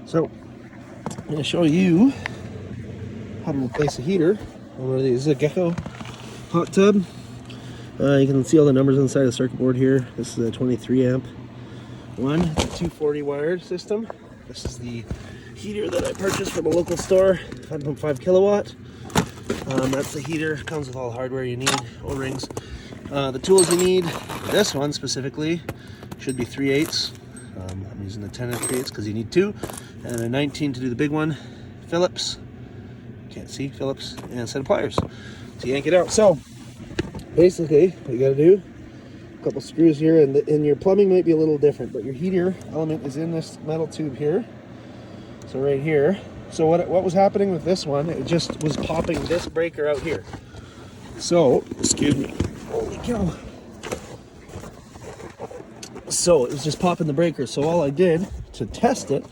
So I'm going to show you how to replace a heater on one of these. This is a Gecko hot tub. You can see all the numbers inside the circuit board here. This is a 23 amp one. It's a 240 wired system. This is the heater that I purchased from a local store, 5.5 kilowatt. That's the heater. Comes with all the hardware you need, O-rings. The tools you need for this one specifically should be 3/8. I'm using the 10 and 3/8 because you need two, and a 19 to do the big one. Phillips, can't see, Phillips, and a set of pliers to yank it out. So basically what you got to do, a couple screws here, and your plumbing might be a little different, but your heater element is in this metal tube here. So right here. So what was happening with this one, it just was popping this breaker out here. So, excuse me, holy cow. So it was just popping the breaker. So all I did to test it,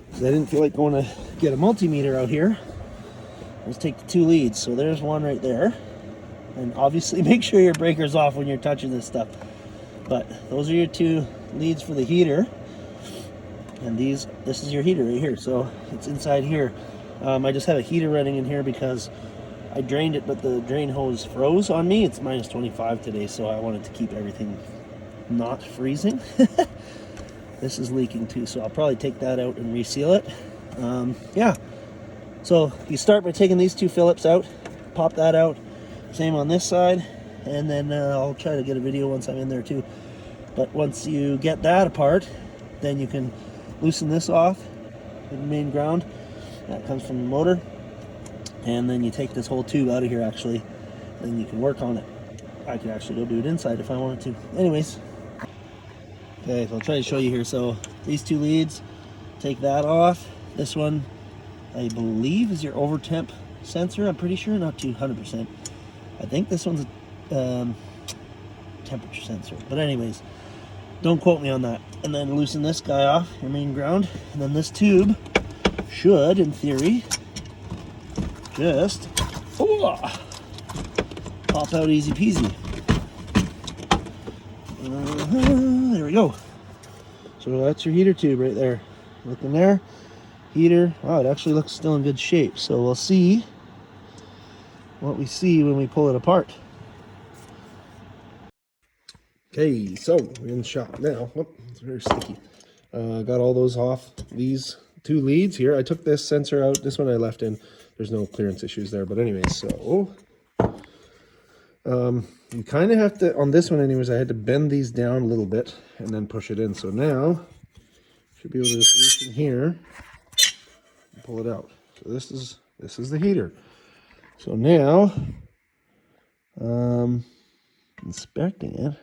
because I didn't feel like going to get a multimeter out here, was take the two leads. So there's one right there. And obviously make sure your breaker's off when you're touching this stuff. But those are your two leads for the heater. And this is your heater right here. So it's inside here. I just have a heater running in here because I drained it, but the drain hose froze on me. It's minus 25 today, so I wanted to keep everything not freezing. This is leaking too, so I'll probably take that out and reseal it. Yeah, so you start by taking these two Phillips out, pop that out, same on this side, and then I'll try to get a video once I'm in there too. But once you get that apart, then you can loosen this off, the main ground that comes from the motor, and then you take this whole tube out of here actually, and you can work on it. I could actually go do it inside if I wanted to. Anyways, okay, so I'll try to show you here. So these two leads, take that off. This one, I believe, is your over temp sensor. I'm pretty sure, not 200%. I think this one's a temperature sensor. But anyways, don't quote me on that. And then loosen this guy off, your main ground. And then this tube should, in theory, just pop out easy peasy. There we go. So that's your heater tube right there. Looking there, heater. Wow, it actually looks still in good shape. So we'll see what we see when we pull it apart. Okay, so we're in the shop now. Oh, it's very sticky. Got all those off. These two leads here. I took this sensor out. This one I left in. There's no clearance issues there. But anyways, so you kind of have to, on this one anyways, I had to bend these down a little bit and then push it in. So now should be able to just reach in here and pull it out. So this is the heater. So now inspecting it,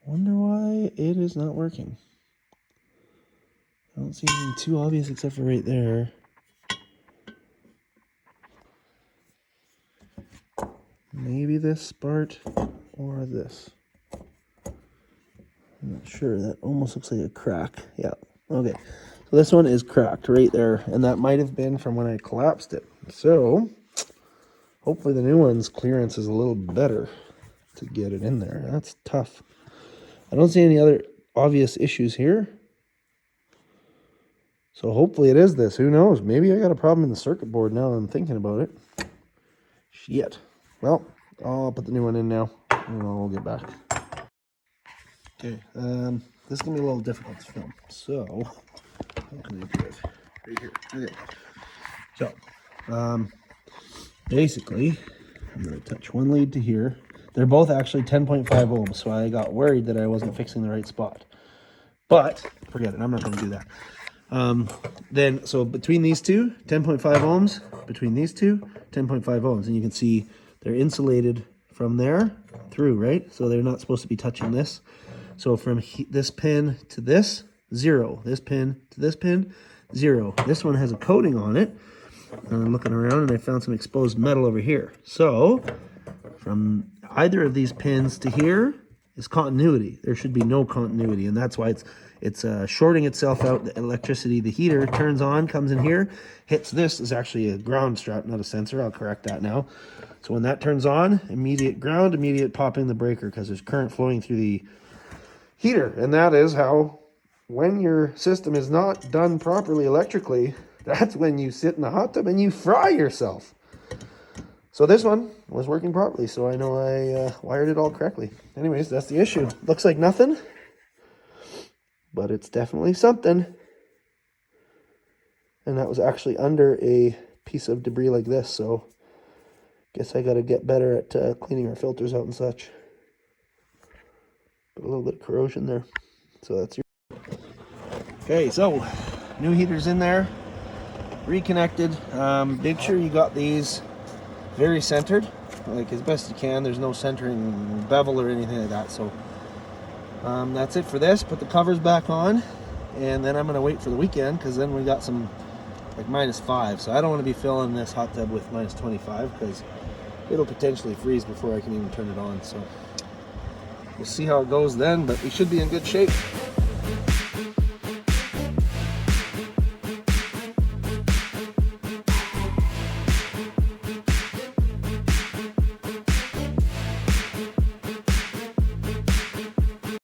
wonder why it is not working. I don't see anything too obvious except for right there. Maybe this part or this. I'm not sure. That almost looks like a crack. Yeah. Okay. So this one is cracked right there, and that might have been from when I collapsed it. So hopefully the new one's clearance is a little better to get it in there. That's tough. I don't see any other obvious issues here. So hopefully it is this. Who knows? Maybe I got a problem in the circuit board now that I'm thinking about it. Shit. Well, I'll put the new one in now, and I'll get back. Okay, this is going to be a little difficult to film. So, how can I do it? Right here. Okay. So, basically, I'm going to touch one lead to here. They're both actually 10.5 ohms, so I got worried that I wasn't fixing the right spot. But, forget it, I'm not going to do that. Then, so between these two, 10.5 ohms. Between these two, 10.5 ohms. And you can see they're insulated from there through, right? So they're not supposed to be touching this. So from this pin to this, 0. This pin to this pin, 0. This one has a coating on it. And I'm looking around and I found some exposed metal over here. So from either of these pins to here is continuity. There should be no continuity, and that's why it's shorting itself out. The electricity, the heater turns on, comes in here, hits this. Is actually a ground strap, not a sensor. I'll correct that now. So when that turns on, immediate ground, immediate popping the breaker because there's current flowing through the heater, and that is how when your system is not done properly electrically, that's when you sit in the hot tub and you fry yourself. So this one was working properly, so I know I wired it all correctly. Anyways, that's the issue. Looks like nothing, but it's definitely something. And that was actually under a piece of debris like this, so guess I got to get better at cleaning our filters out and such. But a little bit of corrosion there. So that's your... Okay, so new heaters in there, reconnected. Make sure you got these very centered, like as best you can. There's no centering bevel or anything like that. So that's it for this. Put the covers back on, and then I'm gonna wait for the weekend, because then we got some like -5. So I don't want to be filling this hot tub with -25, because it'll potentially freeze before I can even turn it on. So we'll see how it goes then, but we should be in good shape.